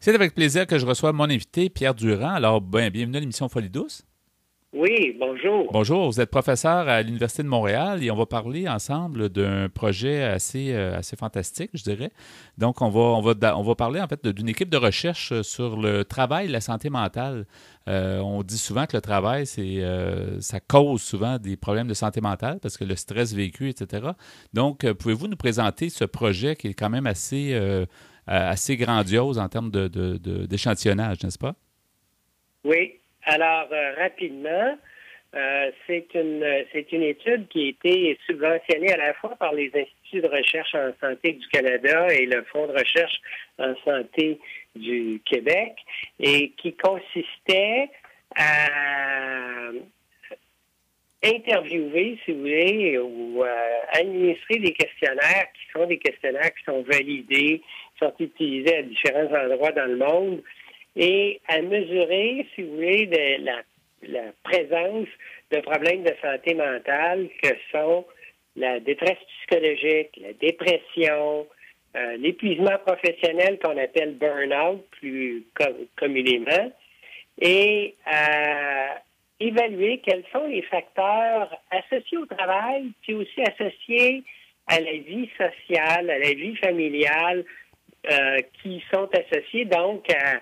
C'est avec plaisir que je reçois mon invité, Pierre Durand. Alors, bienvenue à l'émission Folie douce. Oui, bonjour. Bonjour, vous êtes professeur à l'Université de Montréal et on va parler ensemble d'un projet assez fantastique, je dirais. Donc, on va parler en fait d'une équipe de recherche sur le travail et la santé mentale. On dit souvent que le travail, ça cause souvent des problèmes de santé mentale parce que le stress vécu, etc. Donc, pouvez-vous nous présenter ce projet qui est quand même assez grandiose en termes d'échantillonnage, n'est-ce pas? Oui. Alors, rapidement, c'est une étude qui a été subventionnée à la fois par les instituts de recherche en santé du Canada et le Fonds de recherche en santé du Québec et qui consistait à interviewer, si vous voulez, ou administrer des questionnaires qui sont validés, qui sont utilisés à différents endroits dans le monde et à mesurer, si vous voulez, la présence de problèmes de santé mentale que sont la détresse psychologique, la dépression, l'épuisement professionnel qu'on appelle burn-out plus communément, et évaluer quels sont les facteurs associés au travail, puis aussi associés à la vie sociale, à la vie familiale, qui sont associés donc à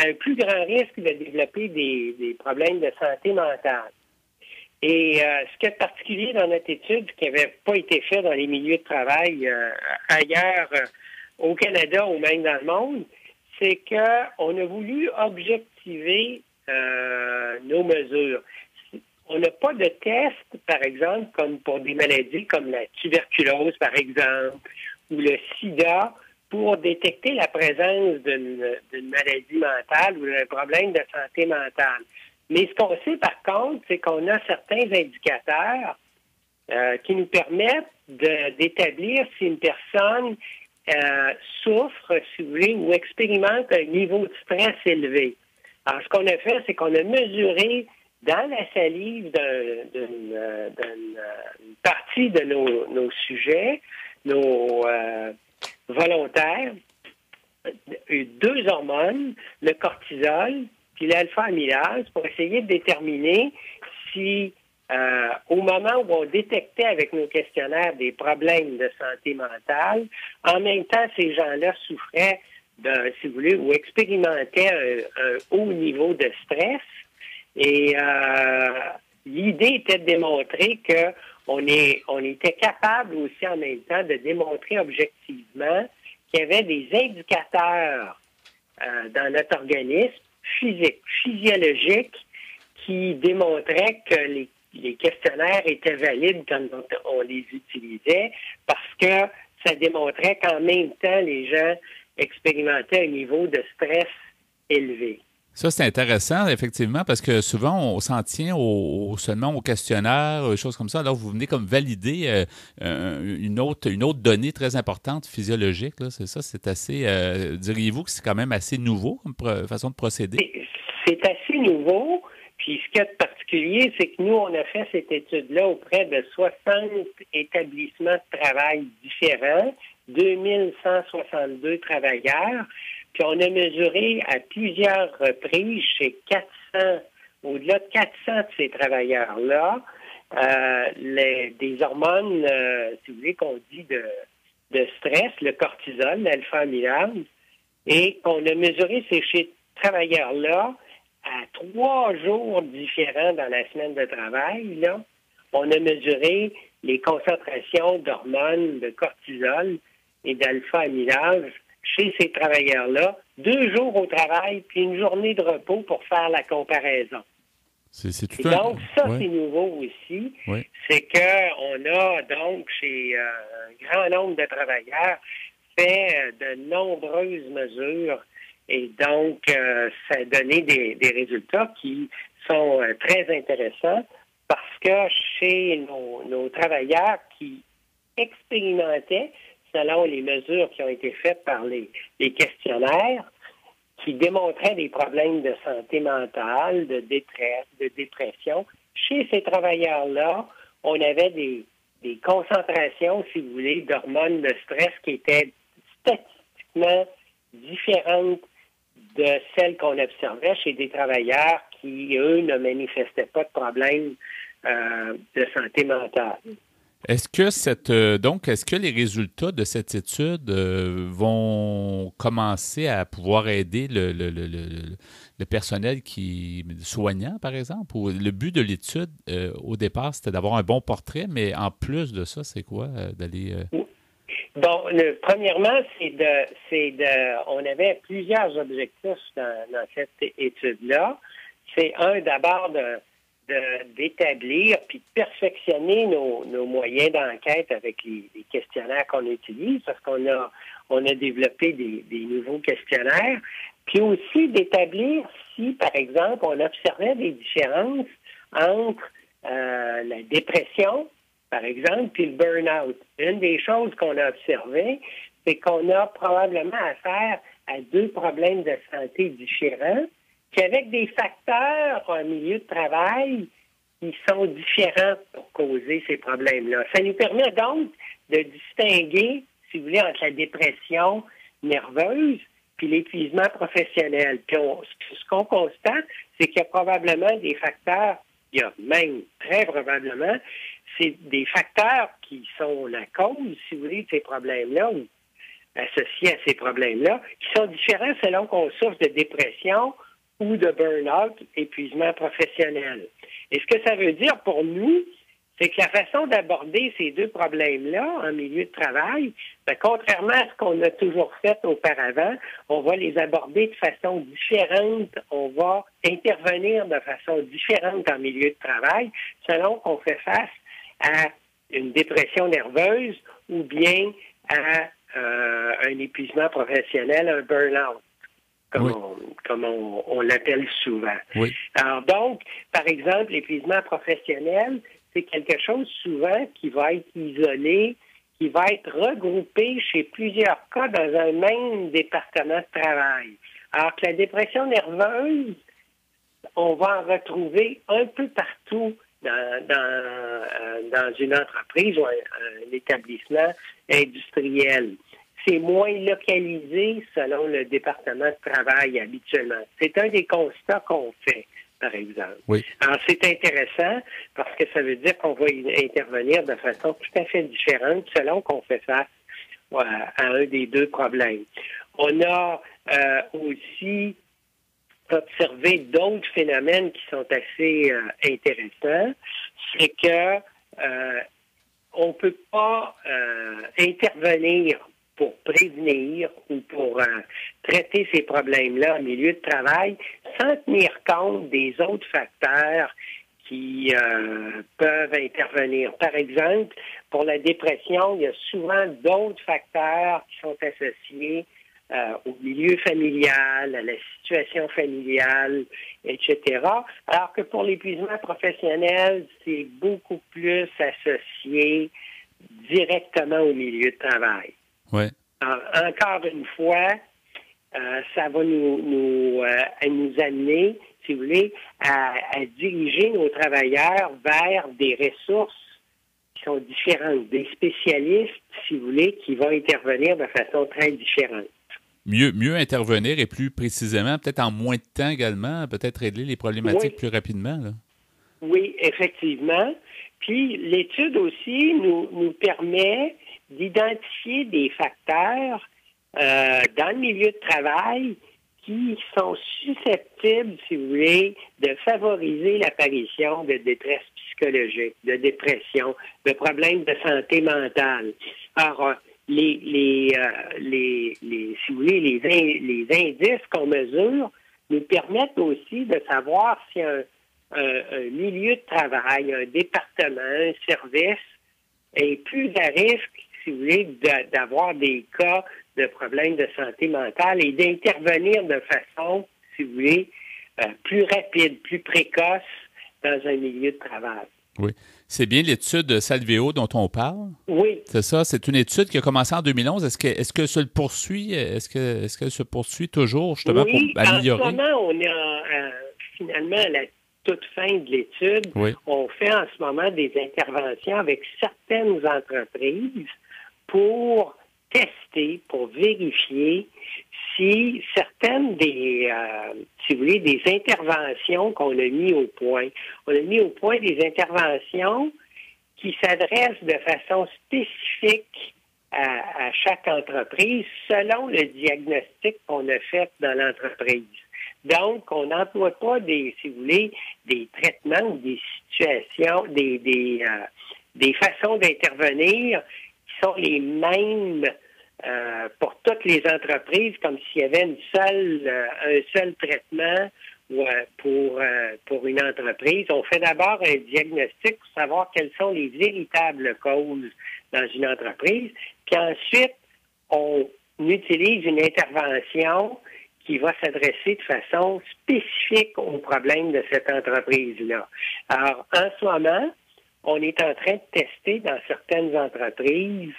un plus grand risque de développer des problèmes de santé mentale. Et ce qui est particulier dans notre étude, qui n'avait pas été fait dans les milieux de travail ailleurs au Canada ou même dans le monde, c'est qu'on a voulu objectiver nos mesures. On n'a pas de test, par exemple, comme pour des maladies comme la tuberculose, par exemple, ou le sida, pour détecter la présence d'une maladie mentale ou d'un problème de santé mentale. Mais ce qu'on sait, par contre, c'est qu'on a certains indicateurs qui nous permettent d'établir si une personne souffre, si vous voulez, ou expérimente un niveau de stress élevé. Alors, ce qu'on a fait, c'est qu'on a mesuré dans la salive d'une partie de nos sujets, nos volontaires, deux hormones, le cortisol puis l'alpha-amylase, pour essayer de déterminer si, au moment où on détectait avec nos questionnaires des problèmes de santé mentale, en même temps, ces gens-là souffraient si vous voulez, ou expérimentaient un haut niveau de stress. Et l'idée était de démontrer qu'on était capable aussi en même temps de démontrer objectivement qu'il y avait des indicateurs dans notre organisme physiologiques qui démontraient que les questionnaires étaient valides quand on les utilisait parce que ça démontrait qu'en même temps, les gens expérimentaient un niveau de stress élevé. Ça, c'est intéressant, effectivement, parce que souvent, on s'en tient seulement au questionnaire, des choses comme ça. Alors, vous venez comme valider une autre donnée très importante physiologique. Là. C'est ça, c'est assez... diriez-vous que c'est quand même assez nouveau comme façon de procéder? C'est assez nouveau. Puis, ce qu'il y a de particulier, c'est que nous, on a fait cette étude-là auprès de 60 établissements de travail différents, 2162 travailleurs. Puis on a mesuré à plusieurs reprises chez 400, au-delà de 400 de ces travailleurs-là, des hormones, si vous voulez, qu'on dit de stress, le cortisol, l'alpha-amylase, et on a mesuré ces travailleurs-là à 3 jours différents dans la semaine de travail. Là, on a mesuré les concentrations d'hormones, de cortisol et d'alpha-amylase chez ces travailleurs-là, 2 jours au travail, puis une journée de repos pour faire la comparaison. C'est tout donc, ça, ouais. C'est nouveau aussi. Ouais. C'est qu'on a donc, chez un grand nombre de travailleurs, fait de nombreuses mesures et donc, ça a donné des résultats qui sont très intéressants parce que chez nos travailleurs qui expérimentaient selon les mesures qui ont été faites par les questionnaires, qui démontraient des problèmes de santé mentale, de détresse, de dépression. Chez ces travailleurs-là, on avait des concentrations, si vous voulez, d'hormones de stress qui étaient statistiquement différentes de celles qu'on observait chez des travailleurs qui, eux, ne manifestaient pas de problème de santé mentale. Est-ce que est-ce que les résultats de cette étude vont commencer à pouvoir aider le personnel soignant, par exemple? Ou le but de l'étude, au départ, c'était d'avoir un bon portrait, mais en plus de ça, c'est quoi d'aller... Bon, premièrement, on avait plusieurs objectifs dans cette étude-là. C'est d'abord d'établir puis de perfectionner nos moyens d'enquête avec les questionnaires qu'on utilise, parce qu'on a développé des nouveaux questionnaires, puis aussi d'établir si, par exemple, on observait des différences entre la dépression, par exemple, puis le burn-out. Une des choses qu'on a observées, c'est qu'on a probablement affaire à deux problèmes de santé différents, puis avec des facteurs en milieu de travail qui sont différents pour causer ces problèmes-là. Ça nous permet donc de distinguer, si vous voulez, entre la dépression nerveuse puis l'épuisement professionnel. Puis ce qu'on constate, c'est qu'il y a probablement des facteurs, il y a même très probablement, c'est des facteurs qui sont la cause, si vous voulez, de ces problèmes-là ou associés à ces problèmes-là, qui sont différents selon qu'on souffre de dépression ou de burn-out, épuisement professionnel. Et ce que ça veut dire pour nous, c'est que la façon d'aborder ces deux problèmes-là en milieu de travail, contrairement à ce qu'on a toujours fait auparavant, on va les aborder de façon différente, on va intervenir de façon différente en milieu de travail selon qu'on fait face à une dépression nerveuse ou bien à un épuisement professionnel, un burn-out, comme on l'appelle souvent. Oui. Alors donc, par exemple, l'épuisement professionnel, c'est quelque chose souvent qui va être isolé, qui va être regroupé chez plusieurs cas dans un même département de travail. Alors que la dépression nerveuse, on va en retrouver un peu partout dans une entreprise ou un établissement industriel. C'est moins localisé selon le département de travail habituellement. C'est un des constats qu'on fait, par exemple. Oui. Alors, c'est intéressant parce que ça veut dire qu'on va intervenir de façon tout à fait différente selon qu'on fait face à un des deux problèmes. On a aussi observé d'autres phénomènes qui sont assez intéressants. C'est que on peut pas intervenir pour prévenir ou pour traiter ces problèmes-là en milieu de travail sans tenir compte des autres facteurs qui peuvent intervenir. Par exemple, pour la dépression, il y a souvent d'autres facteurs qui sont associés au milieu familial, à la situation familiale, etc. Alors que pour l'épuisement professionnel, c'est beaucoup plus associé directement au milieu de travail. Ouais. Alors, encore une fois, ça va nous amener, si vous voulez, à diriger nos travailleurs vers des ressources qui sont différentes, des spécialistes, si vous voulez, qui vont intervenir de façon très différente. Mieux intervenir et plus précisément, peut-être en moins de temps également, peut-être régler les problématiques plus rapidement, là. Oui, effectivement. Puis l'étude aussi nous permet d'identifier des facteurs dans le milieu de travail qui sont susceptibles, si vous voulez, de favoriser l'apparition de détresse psychologique, de dépression, de problèmes de santé mentale. Alors, si vous voulez, les indices qu'on mesure nous permettent aussi de savoir si un milieu de travail, un département, un service est plus à risque, si vous voulez, d'avoir des cas de problèmes de santé mentale et d'intervenir de façon, si vous voulez, plus rapide, plus précoce dans un milieu de travail. Oui. C'est bien l'étude Salveo dont on parle? Oui. C'est ça. C'est une étude qui a commencé en 2011. Est-ce que se poursuit? Est-ce qu'elle se poursuit toujours, justement, pour améliorer? En ce moment, on est finalement à la toute fin de l'étude. Oui. On fait en ce moment des interventions avec certaines entreprises pour tester, pour vérifier aussi certaines si vous voulez, des interventions qu'on a mis au point. On a mis au point des interventions qui s'adressent de façon spécifique à chaque entreprise selon le diagnostic qu'on a fait dans l'entreprise. Donc, on n'emploie pas si vous voulez, des traitements ou des situations, des façons d'intervenir qui sont les mêmes pour toutes les entreprises, comme s'il y avait un seul traitement pour une entreprise. On fait d'abord un diagnostic pour savoir quelles sont les véritables causes dans une entreprise, puis ensuite, on utilise une intervention qui va s'adresser de façon spécifique aux problèmes de cette entreprise-là. Alors, en ce moment, on est en train de tester dans certaines entreprises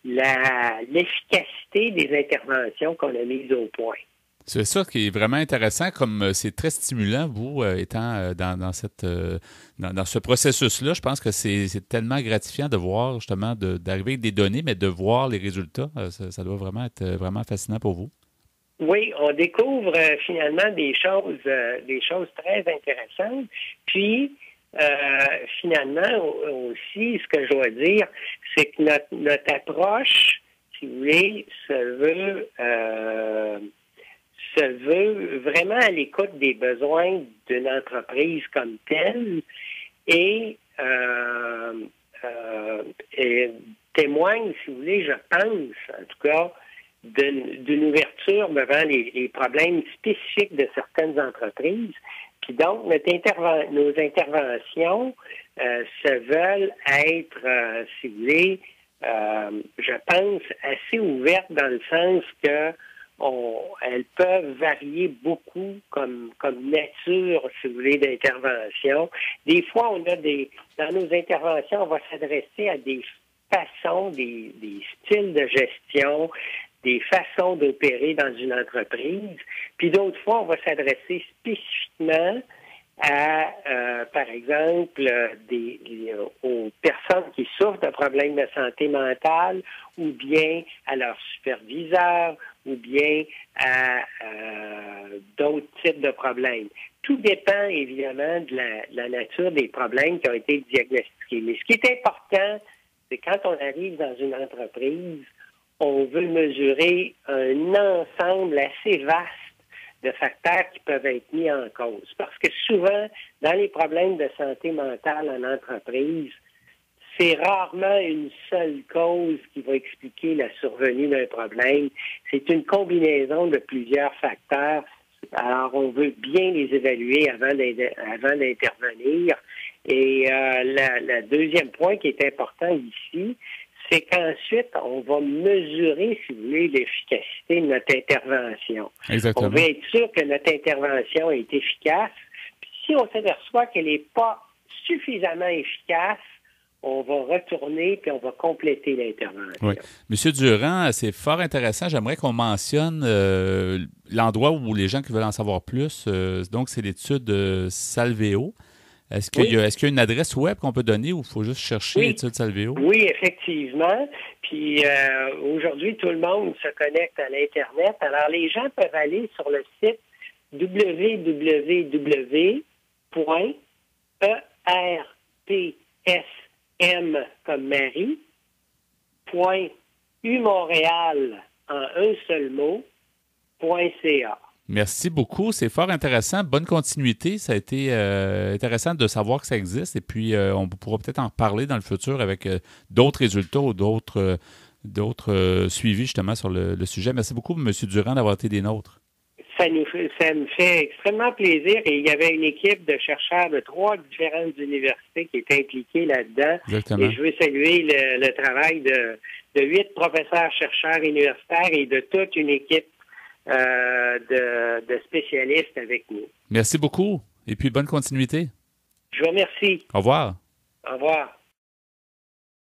l'efficacité des interventions qu'on a mises au point. C'est ça qui est vraiment intéressant, comme c'est très stimulant, vous étant dans ce processus-là. Je pense que c'est tellement gratifiant de voir justement d'arriver avec des données, mais de voir les résultats. Ça doit vraiment être vraiment fascinant pour vous. Oui, on découvre finalement des choses très intéressantes. Puis finalement aussi, ce que je dois dire, c'est que notre approche, si vous voulez, se veut vraiment à l'écoute des besoins d'une entreprise comme telle et témoigne, si vous voulez, je pense, en tout cas, d'une ouverture devant les problèmes spécifiques de certaines entreprises. Puis donc, nos interventions se veulent être, si vous voulez, je pense, assez ouvertes dans le sens que elles peuvent varier beaucoup comme nature, si vous voulez, d'intervention. Des fois, dans nos interventions, on va s'adresser à des façons, des styles de gestion, des façons d'opérer dans une entreprise. Puis d'autres fois, on va s'adresser spécifiquement à, par exemple, aux personnes qui souffrent de problèmes de santé mentale, ou bien à leurs superviseurs, ou bien à d'autres types de problèmes. Tout dépend, évidemment, de la nature des problèmes qui ont été diagnostiqués. Mais ce qui est important, c'est quand on arrive dans une entreprise, on veut mesurer un ensemble assez vaste de facteurs qui peuvent être mis en cause. Parce que souvent, dans les problèmes de santé mentale en entreprise, c'est rarement une seule cause qui va expliquer la survenue d'un problème. C'est une combinaison de plusieurs facteurs. Alors, on veut bien les évaluer avant d'intervenir. Et le deuxième point qui est important ici, c'est qu'ensuite, on va mesurer, si vous voulez, l'efficacité de notre intervention. Exactement. On veut être sûr que notre intervention est efficace. Puis si on s'aperçoit qu'elle n'est pas suffisamment efficace, on va retourner puis on va compléter l'intervention. Oui. Monsieur Durand, c'est fort intéressant. J'aimerais qu'on mentionne l'endroit où les gens qui veulent en savoir plus, donc c'est l'étude Salvéo. Est-ce qu'il y a une adresse web qu'on peut donner ou il faut juste chercher l'étude Salvéo? Oui, effectivement. Puis aujourd'hui, tout le monde se connecte à l'Internet. Alors, les gens peuvent aller sur le site www.erpsm comme Marie, .umontréal en un seul mot, .ca. Merci beaucoup. C'est fort intéressant. Bonne continuité. Ça a été intéressant de savoir que ça existe. Et puis, on pourra peut-être en reparler dans le futur avec d'autres résultats ou d'autres suivis justement sur le sujet. Merci beaucoup, M. Durand, d'avoir été des nôtres. Ça me fait extrêmement plaisir. Et il y avait une équipe de chercheurs de 3 différentes universités qui étaient impliqués là-dedans. Exactement. Et je veux saluer le travail de 8 professeurs, chercheurs universitaires et de toute une équipe de spécialistes avec nous. Merci beaucoup. Et puis, bonne continuité. Je vous remercie. Au revoir. Au revoir.